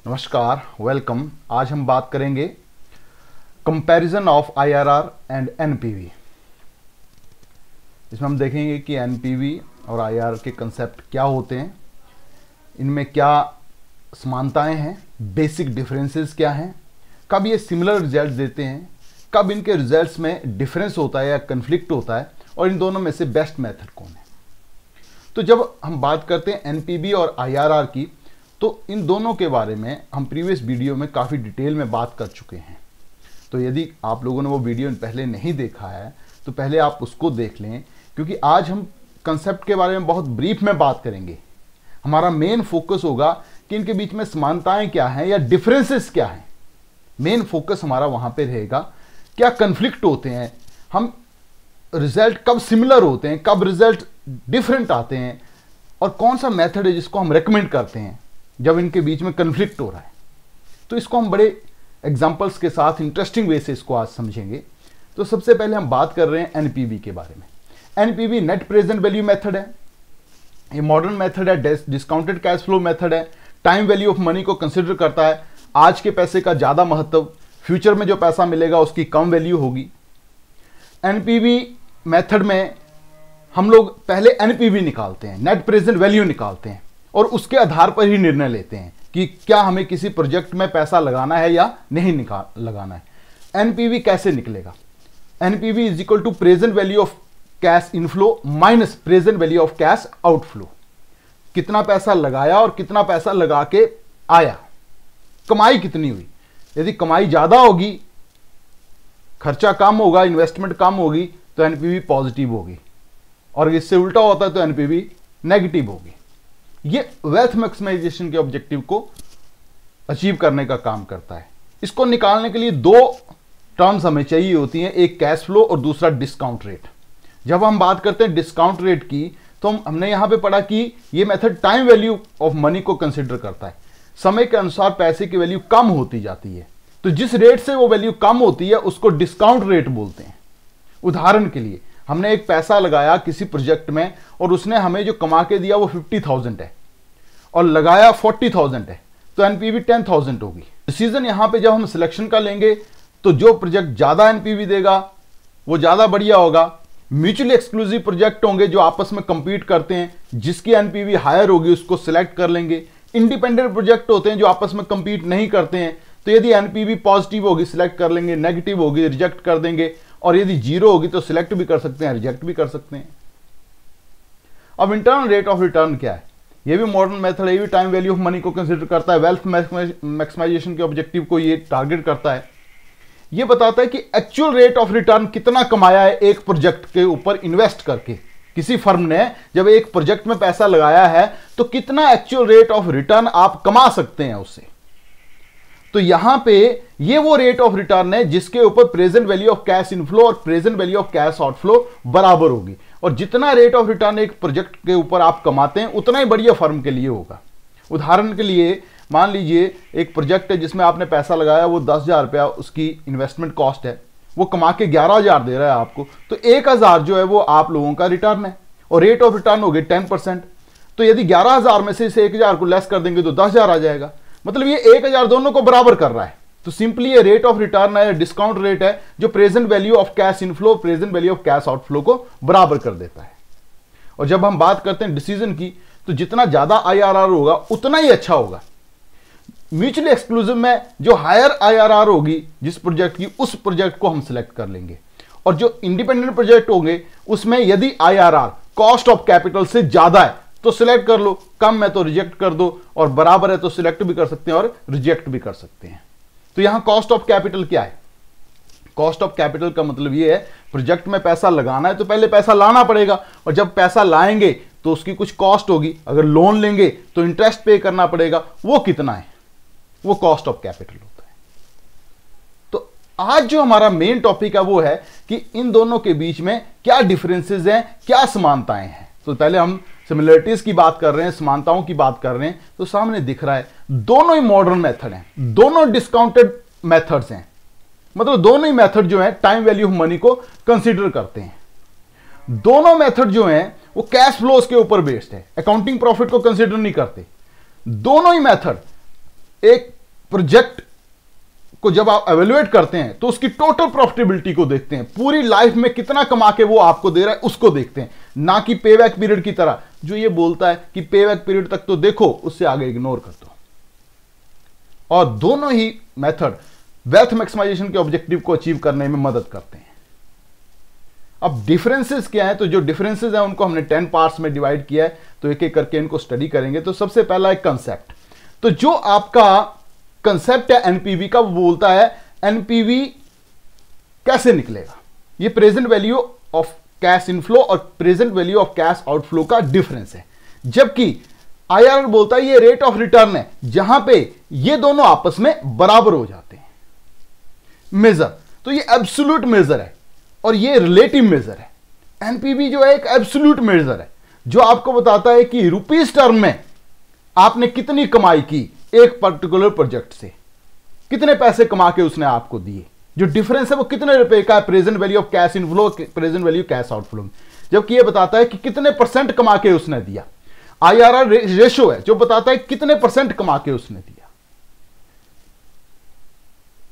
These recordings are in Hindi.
नमस्कार, वेलकम। आज हम बात करेंगे comparison of IRR and NPV. इसमें हम देखेंगे कि एनपीवी और आईआरआर के कंसेप्ट क्या होते हैं, इनमें क्या समानताएं हैं, बेसिक डिफरेंसेस क्या हैं, कब ये सिमिलर रिजल्ट देते हैं, कब इनके रिजल्ट्स में डिफरेंस होता है या कन्फ्लिक्ट होता है, और इन दोनों में से बेस्ट मेथड कौन है। तो जब हम बात करते हैं एनपीवी और आईआरआर की, तो इन दोनों के बारे में हम प्रीवियस वीडियो में काफ़ी डिटेल में बात कर चुके हैं। तो यदि आप लोगों ने वो वीडियो पहले नहीं देखा है तो पहले आप उसको देख लें, क्योंकि आज हम कंसेप्ट के बारे में बहुत ब्रीफ में बात करेंगे। हमारा मेन फोकस होगा कि इनके बीच में समानताएं क्या हैं या डिफरेंसेस क्या हैं। मेन फोकस हमारा वहाँ पे रहेगा, क्या कन्फ्लिक्ट होते हैं, हम रिजल्ट कब सिमिलर होते हैं, कब रिजल्ट डिफरेंट आते हैं, और कौन सा मेथड है जिसको हम रेकमेंड करते हैं जब इनके बीच में कन्फ्लिक्ट हो रहा है। तो इसको हम बड़े एग्जांपल्स के साथ इंटरेस्टिंग वे से इसको आज समझेंगे। तो सबसे पहले हम बात कर रहे हैं एनपीवी के बारे में। NPV net present value method है, ये मॉडर्न मेथड है, डिस्काउंटेड कैश फ्लो मेथड है, टाइम वैल्यू ऑफ मनी को कंसिडर करता है। आज के पैसे का ज़्यादा महत्व, फ्यूचर में जो पैसा मिलेगा उसकी कम वैल्यू होगी। एनपीवी मेथड में हम लोग पहले एनपीवी निकालते हैं, नेट प्रेजेंट वैल्यू निकालते हैं, और उसके आधार पर ही निर्णय लेते हैं कि क्या हमें किसी प्रोजेक्ट में पैसा लगाना है या नहीं लगाना है। एनपीवी कैसे निकलेगा? NPV is equal to present value of cash inflow minus present value of cash outflow. कितना पैसा लगाया और कितना पैसा लगा के आया, कमाई कितनी हुई। यदि कमाई ज्यादा होगी, खर्चा कम होगा, इन्वेस्टमेंट कम होगी, तो एनपीवी पॉजिटिव होगी, और इससे उल्टा होता है तो एनपीवी नेगेटिव होगी। ये वेल्थ मैक्सिमाइजेशन के ऑब्जेक्टिव को अचीव करने का काम करता है। इसको निकालने के लिए दो टर्म्स हमें चाहिए होती हैं, एक कैश फ्लो और दूसरा डिस्काउंट रेट। जब हम बात करते हैं डिस्काउंट रेट की, तो हमने यहां पे पढ़ा कि ये method time value of money को कंसिडर करता है। समय के अनुसार पैसे की वैल्यू कम होती जाती है, तो जिस रेट से वो वैल्यू कम होती है उसको डिस्काउंट रेट बोलते हैं। उदाहरण के लिए, हमने एक पैसा लगाया किसी प्रोजेक्ट में और उसने हमें जो कमा के दिया वो 50,000 है और लगाया 40,000 है, तो एनपीवी 10,000 होगी। डिसीजन यहां पे जब हम सिलेक्शन का लेंगे तो जो प्रोजेक्ट ज्यादा एनपीवी देगा वो ज्यादा बढ़िया होगा। म्यूचुअली एक्सक्लूसिव प्रोजेक्ट होंगे जो आपस में कंपीट करते हैं, जिसकी एनपीवी हायर होगी उसको सिलेक्ट कर लेंगे। इंडिपेंडेंट प्रोजेक्ट होते हैं जो आपस में कंपीट नहीं करते हैं, तो यदि एनपीवी पॉजिटिव होगी सिलेक्ट कर लेंगे, नेगेटिव होगी रिजेक्ट कर देंगे, और यदि जीरो होगी तो सिलेक्ट भी कर सकते हैं, रिजेक्ट भी कर सकते हैं। अब इंटरनल रेट ऑफ रिटर्न क्या है? ये भी मॉडर्न मेथड है, ये भी टाइम वैल्यू ऑफ मनी को कंसीडर करता है, वेल्थ मैक्सिमाइजेशन के ऑब्जेक्टिव को ये टारगेट करता है। ये बताता है कि एक्चुअल रेट ऑफ रिटर्न कितना कमाया है एक प्रोजेक्ट के ऊपर इन्वेस्ट करके। किसी फर्म ने जब एक प्रोजेक्ट में पैसा लगाया है तो कितना एक्चुअल रेट ऑफ रिटर्न आप कमा सकते हैं उससे। तो यहां पे ये वो रेट ऑफ रिटर्न है जिसके ऊपर present value of cash inflow और present value of cash outflow बराबर होगी, और जितना रेट ऑफ रिटर्न एक प्रोजेक्ट के ऊपर आप कमाते हैं उतना ही बढ़िया फर्म के लिए होगा। उदाहरण के लिए मान लीजिए एक प्रोजेक्ट है जिसमें आपने पैसा लगाया, वो 10,000 रुपया उसकी इन्वेस्टमेंट कॉस्ट है, वो कमा के 11,000 दे रहा है आपको, तो 1,000 जो है वो आप लोगों का रिटर्न है, और रेट ऑफ रिटर्न हो गई 10%। तो यदि 11,000 में से इस 1,000 को लेस कर देंगे तो 10,000 आ जाएगा, मतलब ये 1,000 दोनों को बराबर कर रहा है। तो सिंपली ये रेट ऑफ रिटर्न है, डिस्काउंट रेट है, जो present value of cash inflow present value of cash outflow को बराबर कर देता है। और जब हम बात करते हैं डिसीजन की, तो जितना ज्यादा आईआरआर होगा उतना ही अच्छा होगा। म्यूचुअली एक्सक्लूसिव में जो हायर आईआरआर होगी जिस प्रोजेक्ट की, उस प्रोजेक्ट को हम सिलेक्ट कर लेंगे, और जो इंडिपेंडेंट प्रोजेक्ट होंगे उसमें यदि आईआरआर कॉस्ट ऑफ कैपिटल से ज्यादा है तो सिलेक्ट कर लो, कम है तो रिजेक्ट कर दो, और बराबर है तो सिलेक्ट भी कर सकते हैं और रिजेक्ट भी कर सकते हैं। तो यहां कॉस्ट ऑफ कैपिटल क्या है? कॉस्ट ऑफ कैपिटल का मतलब यह है प्रोजेक्ट में पैसा लगाना है तो पहले पैसा लाना पड़ेगा, और जब पैसा लाएंगे तो उसकी कुछ कॉस्ट होगी। अगर लोन लेंगे तो इंटरेस्ट पे करना पड़ेगा, वो कितना है, वो कॉस्ट ऑफ कैपिटल होता है। तो आज जो हमारा मेन टॉपिक है वो है कि इन दोनों के बीच में क्या डिफरेंसेस हैं, क्या समानताएं हैं। तो पहले हम सिमिलरिटीज की बात कर रहे हैं, समानताओं की बात कर रहे हैं, तो सामने दिख रहा है दोनों ही मॉडर्न मेथड हैं, दोनों डिस्काउंटेड मेथड्स हैं, मतलब दोनों ही मेथड जो है टाइम वैल्यू ऑफ मनी को कंसीडर करते हैं। दोनों मेथड जो हैं वो कैश फ्लोज के ऊपर बेस्ड है, अकाउंटिंग प्रॉफिट को कंसीडर नहीं करते। दोनों ही मेथड एक प्रोजेक्ट को जब आप एवेल्युएट करते हैं तो उसकी टोटल प्रॉफिटेबिलिटी को देखते हैं, पूरी लाइफ में कितना कमा के वो आपको दे रहा है उसको देखते हैं, ना कि पेबैक पीरियड की तरह जो ये बोलता है कि पेबैक पीरियड तक तो देखो, उससे आगे इग्नोर कर दो। और दोनों ही मेथड वेल्थ मैक्सिमाइजेशन के ऑब्जेक्टिव को अचीव करने में मदद करते हैं। अब डिफरेंसेस क्या है, तो जो डिफरेंसेस हैं उनको हमने 10 पार्ट्स में डिवाइड किया है, तो एक एक करके इनको स्टडी करेंगे। तो सबसे पहला एक कंसेप्ट, तो जो आपका कंसेप्ट है एनपीवी का, वो बोलता है एनपीवी कैसे निकलेगा। ये present value of cash inflow और present value of cash outflow का डिफरेंस है, जबकि आईआरआर बोलता है ये रेट ऑफ रिटर्न है, जहां पे ये दोनों आपस में बराबर हो जाते हैं। मेजर, तो ये एब्सोल्यूट मेजर है और ये रिलेटिव मेजर है। एनपीवी जो है एक एब्सोल्यूट मेजर है जो आपको बताता है कि रुपीस टर्म में आपने कितनी कमाई की एक पर्टिकुलर प्रोजेक्ट से, कितने पैसे कमा के उसने आपको दिए। जो डिफरेंस है वो कितने रुपए का है present value of cash inflow, present value cash outflow में, जबकि ये बताता है कि कितने परसेंट कमा के उसने दिया। आईआरआर रेशो है जो बताता है कितने परसेंट कमा के उसने दिया।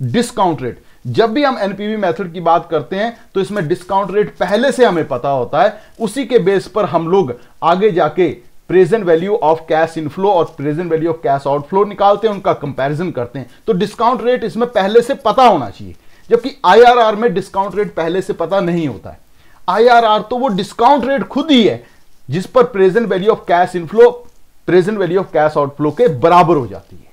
डिस्काउंट रेट, जब भी हम एनपीवी मेथड की बात करते हैं तो इसमें डिस्काउंट रेट पहले से हमें पता होता है, उसी के बेस पर हम लोग आगे जाके present value of cash inflow और present value of cash outflow निकालते हैं, उनका कंपैरिजन करते हैं। तो डिस्काउंट रेट इसमें पहले से पता होना चाहिए, जबकि आईआरआर में डिस्काउंट रेट पहले से पता नहीं होता है। आईआरआर तो वो डिस्काउंट रेट खुद ही है जिस पर present value of cash inflow present value of cash outflow के बराबर हो जाती है।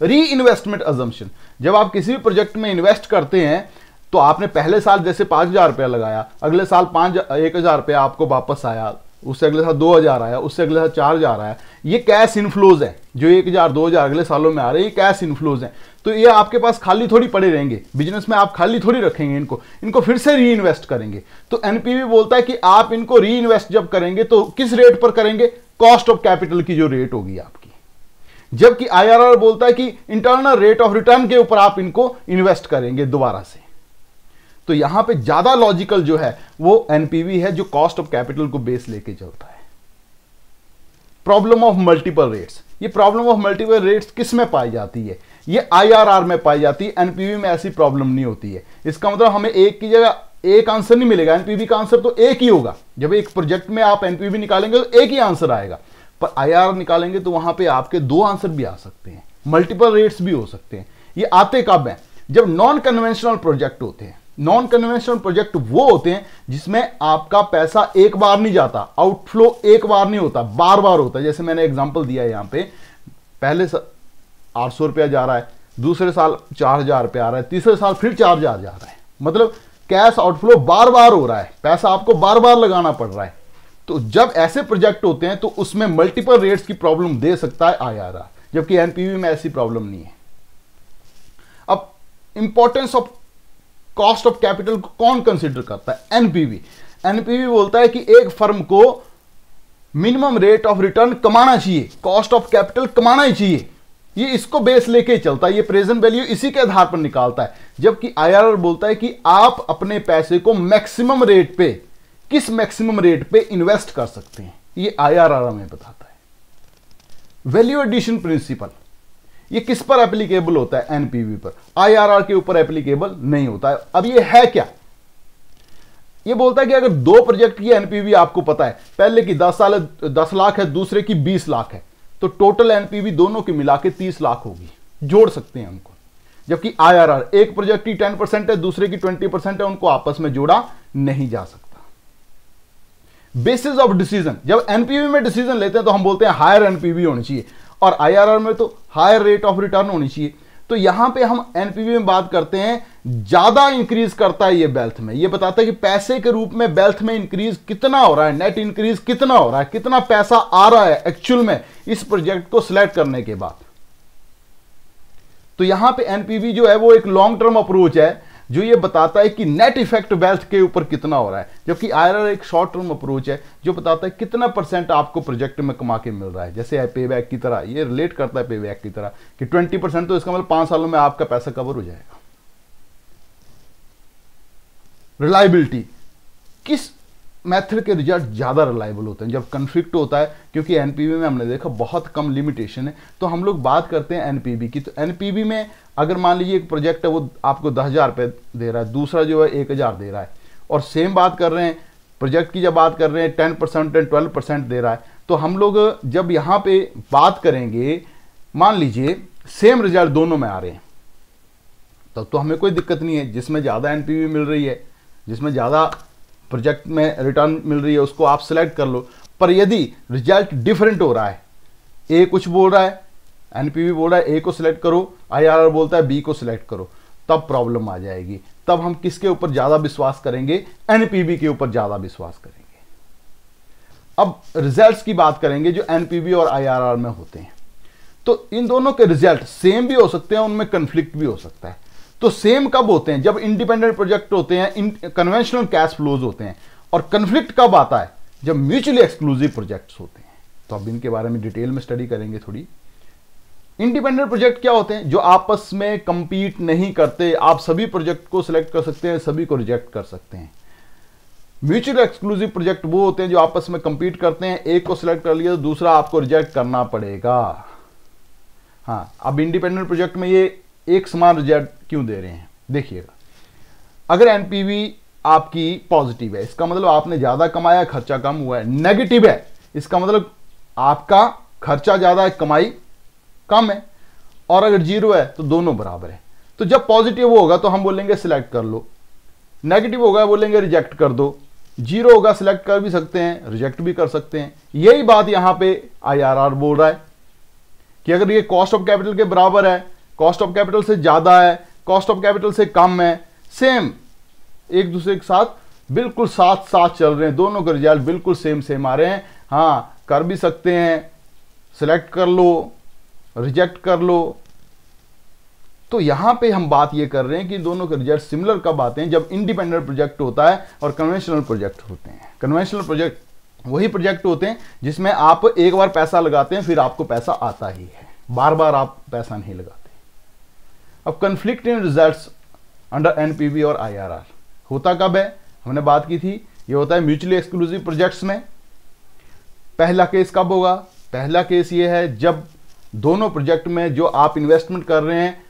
री इन्वेस्टमेंट अजम्पशन, जब आप किसी भी प्रोजेक्ट में इन्वेस्ट करते हैं तो आपने पहले साल जैसे 5,000 रुपया लगाया, अगले साल 1,000 रुपया आपको वापस आया, उससे अगले साल 2,000 आया, उससे अगले साल 4,000 आया। ये कैश इनफ्लोज है, जो 1,000 2,000 अगले सालों में आ रहे हैं, ये कैश इनफ्लोज हैं। तो ये आपके पास खाली थोड़ी पड़े रहेंगे, बिजनेस में आप खाली थोड़ी रखेंगे इनको फिर से री इन्वेस्ट करेंगे। तो एनपीवी बोलता है कि आप इनको री इन्वेस्ट जब करेंगे तो किस रेट पर करेंगे, कॉस्ट ऑफ कैपिटल की जो रेट होगी आपकी, जबकि आईआरआर बोलता है कि इंटरनल रेट ऑफ रिटर्न के ऊपर आप इनको इन्वेस्ट करेंगे दोबारा से। तो यहां पे ज्यादा लॉजिकल जो है वो एनपीवी है, जो कॉस्ट ऑफ कैपिटल को बेस लेके चलता है। प्रॉब्लम ऑफ मल्टीपल रेट्स, ये प्रॉब्लम ऑफ मल्टीपल रेट्स किस में पाई जाती है, ये आईआरआर में पाई जाती है। एनपीवी में ऐसी प्रॉब्लम नहीं होती है। इसका मतलब हमें एक की जगह एक आंसर नहीं मिलेगा, एनपीवी का आंसर तो एक ही होगा। जब एक प्रोजेक्ट में आप एनपीवी निकालेंगे तो एक ही आंसर आएगा, पर आईआरआर निकालेंगे तो वहां पे आपके 2 आंसर भी आ सकते हैं, मल्टीपल रेट्स भी हो सकते हैं। ये आते कब हैं, जब नॉन कन्वेंशनल प्रोजेक्ट होते हैं। नॉन कन्वेंशनल प्रोजेक्ट वो होते हैं जिसमें आपका पैसा एक बार नहीं जाता, आउटफ्लो एक बार नहीं होता, बार बार होता है। जैसे मैंने एग्जांपल दिया है यहां पे, पहले 800 रुपया जा रहा है, दूसरे साल 4,000 रुपया आ रहा है, तीसरे साल फिर 4,000 जा रहा है। मतलब कैश आउटफ्लो बार बार हो रहा है, पैसा आपको बार बार लगाना पड़ रहा है। तो जब ऐसे प्रोजेक्ट होते हैं तो उसमें मल्टीपल रेट्स की प्रॉब्लम दे सकता है आईआरआर, जबकि एनपीवी में ऐसी प्रॉब्लम नहीं है। अब importance of cost of capital को कौन कंसीडर करता है, एनपीवी। एनपीवी बोलता है कि एक फर्म को मिनिमम रेट ऑफ रिटर्न कमाना चाहिए, कॉस्ट ऑफ कैपिटल कमाना ही चाहिए। ये इसको बेस लेके ही चलता है, ये प्रेजेंट वैल्यू इसी के आधार पर निकालता है। जबकि आईआरआर बोलता है कि आप अपने पैसे को मैक्सिमम रेट पे, किस मैक्सिमम रेट पे इन्वेस्ट कर सकते हैं, ये आईआरआर हमें बताता है। वैल्यू एडिशन प्रिंसिपल, ये किस पर एप्लीकेबल होता है, एनपीवी पर, आईआरआर के ऊपर एप्लीकेबल नहीं होता है। अब ये है क्या, ये बोलता है कि अगर 2 प्रोजेक्ट की एनपीवी आपको पता है, पहले की 10 लाख है, दूसरे की 20 लाख है, तो टोटल एनपीवी दोनों की मिला के 30 लाख होगी, जोड़ सकते हैं उनको। जबकि आईआरआर एक प्रोजेक्ट की 10% है, दूसरे की 20% है, उनको आपस में जोड़ा नहीं जा सकता। बेसिस ऑफ डिसीजन, जब एनपीवी में डिसीजन लेते हैं तो हम बोलते हैं हायर एनपीवी होनी चाहिए, और आईआरआर में तो हायर रेट ऑफ रिटर्न होनी चाहिए। तो यहां पे हम एनपीवी में बात करते हैं, ज्यादा इंक्रीज करता है ये वेल्थ में, ये बताता है कि पैसे के रूप में वेल्थ में इंक्रीज कितना हो रहा है, नेट इंक्रीज कितना हो रहा है, कितना पैसा आ रहा है एक्चुअल में इस प्रोजेक्ट को सिलेक्ट करने के बाद। तो यहां पे एनपीवी जो है वो एक लॉन्ग टर्म अप्रोच है जो ये बताता है कि नेट इफेक्ट वेल्थ के ऊपर कितना हो रहा है, जबकि आईआरआर एक शॉर्ट टर्म अप्रोच है जो बताता है कितना % आपको प्रोजेक्ट में कमा के मिल रहा है। जैसे पे बैक की तरह, ये रिलेट करता है पे बैक की तरह कि 20%, तो इसका मतलब 5 सालों में आपका पैसा कवर हो जाएगा। रिलायबिलिटी, किस मेथड के रिजल्ट ज़्यादा रिलायबल होते हैं जब कन्फ्लिक्ट होता है, क्योंकि एनपीवी में हमने देखा बहुत कम लिमिटेशन है। तो हम लोग बात करते हैं एनपीवी की। तो एनपीवी में अगर मान लीजिए एक प्रोजेक्ट है वो आपको 10,000 रुपये दे रहा है, दूसरा जो है 1,000 दे रहा है, और सेम बात कर रहे हैं प्रोजेक्ट की, जब बात कर रहे हैं 10% एंड 12% दे रहा है, तो हम लोग जब यहाँ पे बात करेंगे, मान लीजिए सेम रिजल्ट दोनों में आ रहे हैं, तब तो हमें कोई दिक्कत नहीं है। जिसमें ज़्यादा एनपीवी मिल रही है, जिसमें ज़्यादा प्रोजेक्ट में रिटर्न मिल रही है, उसको आप सिलेक्ट कर लो। पर यदि रिजल्ट डिफरेंट हो रहा है, ए कुछ बोल रहा है, एनपीवी बोल रहा है ए को सिलेक्ट करो, आईआरआर बोलता है बी को सिलेक्ट करो, तब प्रॉब्लम आ जाएगी। तब हम किसके ऊपर ज़्यादा विश्वास करेंगे? एनपीवी के ऊपर ज़्यादा विश्वास करेंगे। अब रिजल्ट्स की बात करेंगे जो एनपीवी और आईआरआर में होते हैं। तो इन दोनों के रिजल्ट सेम भी हो सकते हैं, उनमें कन्फ्लिक्ट भी हो सकता है। तो सेम कब होते हैं? जब इंडिपेंडेंट प्रोजेक्ट होते हैं, कन्वेंशनल कैश फ्लोज होते हैं। और कन्फ्लिक्ट कब आता है? जब म्यूचुअली एक्सक्लूसिव प्रोजेक्ट्स होते हैं। तो अब इनके बारे में डिटेल में स्टडी करेंगे थोड़ी। इंडिपेंडेंट प्रोजेक्ट क्या होते हैं? जो आपस में कंपीट नहीं करते। आप सभी प्रोजेक्ट को सिलेक्ट कर सकते हैं, सभी को रिजेक्ट कर सकते हैं। म्यूचुअल एक्सक्लूसिव प्रोजेक्ट वो होते हैं जो आपस में कंपीट करते हैं, एक को सिलेक्ट कर लिया तो दूसरा आपको रिजेक्ट करना पड़ेगा। हाँ, अब इंडिपेंडेंट प्रोजेक्ट में ये एक समान रिजल्ट क्यों दे रहे हैं? देखिएगा, अगर एनपीवी आपकी पॉजिटिव है, इसका मतलब आपने ज्यादा कमाया, खर्चा कम हुआ है। नेगेटिव है, इसका मतलब आपका खर्चा ज्यादा है, कमाई कम है। और अगर जीरो है तो दोनों बराबर है। तो जब पॉजिटिव होगा तो हम बोलेंगे सिलेक्ट कर लो, नेगेटिव होगा बोलेंगे रिजेक्ट कर दो, जीरो होगा सिलेक्ट कर भी सकते हैं, रिजेक्ट भी कर सकते हैं। यही बात यहां पे आईआरआर बोल रहा है कि अगर ये कॉस्ट ऑफ कैपिटल के बराबर है, कॉस्ट ऑफ कैपिटल से ज्यादा है, कॉस्ट ऑफ कैपिटल से कम है, सेम एक दूसरे के साथ बिल्कुल साथ साथ चल रहे हैं, दोनों के रिजल्ट बिल्कुल सेम सेम आ रहे हैं, हाँ कर भी सकते हैं, सिलेक्ट कर लो, रिजेक्ट कर लो। तो यहां पे हम बात ये कर रहे हैं कि दोनों के रिजल्ट सिमिलर कब आते हैं? जब इंडिपेंडेंट प्रोजेक्ट होता है और कन्वेंशनल प्रोजेक्ट होते हैं। कन्वेंशनल प्रोजेक्ट वही प्रोजेक्ट होते हैं जिसमें आप एक बार पैसा लगाते हैं, फिर आपको पैसा आता ही है, बार बार आप पैसा नहीं लगाते। अब कंफ्लिक्ट इन रिजल्ट्स अंडर एनपीवी और आईआरआर होता कब है? हमने बात की थी, ये होता है म्यूचुअली एक्सक्लूसिव प्रोजेक्ट्स में। पहला केस कब होगा? पहला केस ये है जब दोनों प्रोजेक्ट में जो आप इन्वेस्टमेंट कर रहे हैं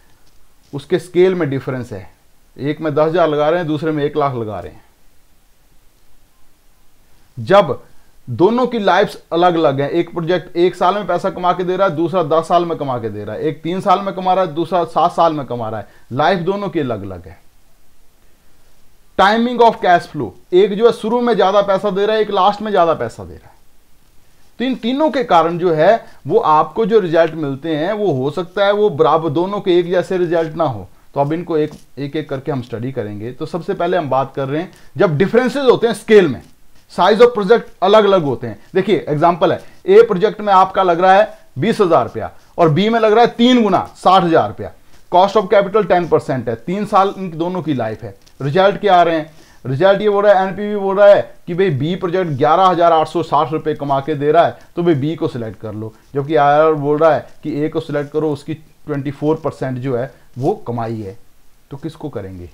उसके स्केल में डिफरेंस है, एक में 10,000 लगा रहे हैं, दूसरे में 1,00,000 लगा रहे हैं। जब दोनों की लाइफ्स अलग अलग है, एक प्रोजेक्ट 1 साल में पैसा कमा के दे रहा है, दूसरा 10 साल में कमा के दे रहा है, एक 3 साल में कमा रहा है, दूसरा 7 साल में कमा रहा है, लाइफ दोनों की अलग अलग है। टाइमिंग ऑफ कैश फ्लो, एक जो है शुरू में ज्यादा पैसा दे रहा है, एक लास्ट में ज्यादा पैसा दे रहा है। तो इन तीनों के कारण जो है वो आपको जो रिजल्ट मिलते हैं वो हो सकता है वो बराबर दोनों के एक जैसे रिजल्ट ना हो। तो अब इनको एक एक करके हम स्टडी करेंगे। तो सबसे पहले हम बात कर रहे हैं जब डिफरेंसेस होते हैं स्केल में, साइज ऑफ प्रोजेक्ट अलग अलग होते हैं। देखिए एग्जांपल है, ए प्रोजेक्ट में आपका लग रहा है 20,000 रुपया और बी में लग रहा है 3 गुना 60,000 रुपया। कॉस्ट ऑफ कैपिटल 10% है, 3 साल इन दोनों की लाइफ है। रिजल्ट क्या आ रहे हैं? रिजल्ट ये बोल रहा है, एनपीवी बोल रहा है कि भाई बी प्रोजेक्ट 11,860 रुपए कमा के दे रहा है, तो भाई बी को सिलेक्ट कर लो। जबकि आईआरआर बोल रहा है कि ए को सिलेक्ट करो, उसकी 24% जो है वो कमाई है। तो किसको करेंगे?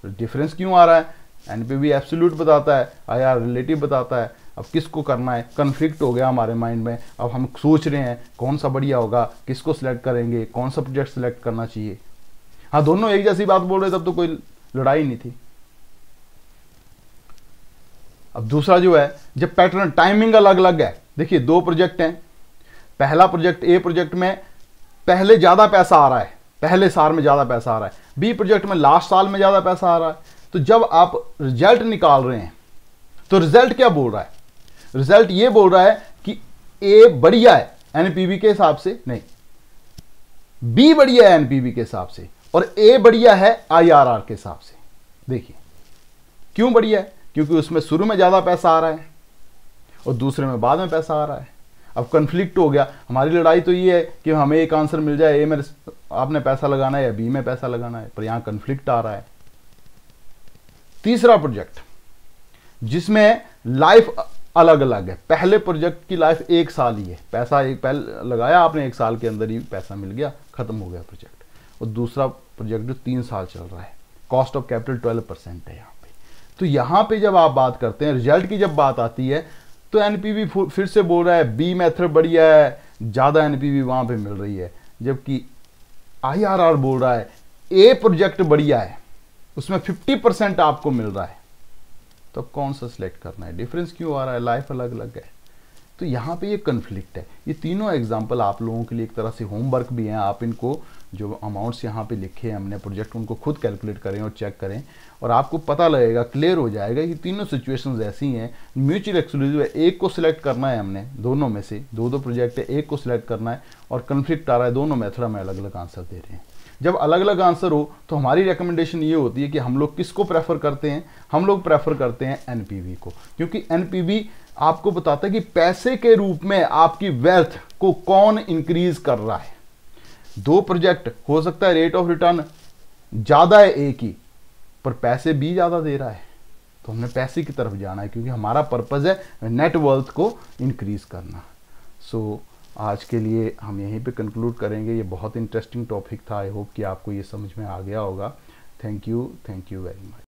डिफरेंस क्यों आ रहा है? एनपीवी एब्सोल्यूट बताता है, आईआरआर रिलेटिव बताता है। अब किसको करना है? कन्फ्लिक्ट हो गया हमारे माइंड में। अब हम सोच रहे हैं कौन सा बढ़िया होगा, किसको सिलेक्ट करेंगे, कौन सा प्रोजेक्ट सिलेक्ट करना चाहिए। हाँ, दोनों एक जैसी बात बोल रहे तब तो कोई लड़ाई नहीं थी। अब दूसरा जो है, जब पैटर्न टाइमिंग अलग अलग है। देखिए 2 प्रोजेक्ट हैं, पहला प्रोजेक्ट ए प्रोजेक्ट में पहले ज्यादा पैसा आ रहा है, पहले साल में ज्यादा पैसा आ रहा है, बी प्रोजेक्ट में लास्ट साल में ज्यादा पैसा आ रहा है। तो जब आप रिजल्ट निकाल रहे हैं तो रिजल्ट क्या बोल रहा है? रिजल्ट ये बोल रहा है कि ए बढ़िया है एनपीवी के हिसाब से, नहीं बी बढ़िया है एनपीवी के हिसाब से, और ए बढ़िया है आईआरआर के हिसाब से। देखिए क्यों बढ़िया है? क्योंकि उसमें शुरू में ज्यादा पैसा आ रहा है और दूसरे में बाद में पैसा आ रहा है। अब कन्फ्लिक्ट हो गया। हमारी लड़ाई तो ये है कि हमें एक आंसर मिल जाए, ए में आपने पैसा लगाना है या बी में पैसा लगाना है, पर यहां कन्फ्लिक्ट आ रहा है। तीसरा प्रोजेक्ट जिसमें लाइफ अलग अलग है। पहले प्रोजेक्ट की लाइफ 1 साल ही है, पैसा एक पहले लगाया आपने, 1 साल के अंदर ही पैसा मिल गया, खत्म हो गया प्रोजेक्ट। और दूसरा प्रोजेक्ट जो 3 साल चल रहा है, कॉस्ट ऑफ कैपिटल 12% है यहाँ पे। तो यहाँ पे जब आप बात करते हैं, रिजल्ट की जब बात आती है, तो एनपीवी फिर से बोल रहा है बी मेथड बढ़िया है, ज़्यादा एनपीवी वहाँ पे मिल रही है, जबकि आईआरआर बोल रहा है ए प्रोजेक्ट बढ़िया है, उसमें 50% आपको मिल रहा है। तो अब कौन सा सिलेक्ट करना है? डिफरेंस क्यों आ रहा है? लाइफ अलग अलग है। तो यहाँ पे ये कन्फ्लिक्ट है। ये तीनों एग्जाम्पल आप लोगों के लिए एक तरह से होमवर्क भी हैं। आप इनको जो अमाउंट्स यहाँ पे लिखे हैं हमने प्रोजेक्ट, उनको खुद कैलकुलेट करें और चेक करें, और आपको पता लगेगा, क्लियर हो जाएगा कि तीनों सिचुएशंस ऐसी हैं। म्यूचुअल एक्सक्लूसिव है, एक को सिलेक्ट करना है हमने, दोनों में से दो प्रोजेक्ट है, एक को सिलेक्ट करना है, और कन्फ्लिक्ट आ रहा है, दोनों मेथड में अलग अलग आंसर दे रहे हैं। जब अलग अलग आंसर हो तो हमारी रिकमेंडेशन ये होती है कि हम लोग किसको प्रेफर करते हैं? हम लोग प्रेफर करते हैं एनपीवी को, क्योंकि एनपीवी आपको बताता है कि पैसे के रूप में आपकी वेल्थ को कौन इंक्रीज कर रहा है। दो प्रोजेक्ट हो सकता है रेट ऑफ रिटर्न ज्यादा है एक ही, पर पैसे भी ज्यादा दे रहा है, तो हमने पैसे की तरफ जाना है, क्योंकि हमारा पर्पज है नेट वर्थ को इंक्रीज करना। सो आज के लिए हम यहीं पे कंक्लूड करेंगे। ये बहुत इंटरेस्टिंग टॉपिक था। आई होप कि आपको ये समझ में आ गया होगा। Thank you very much.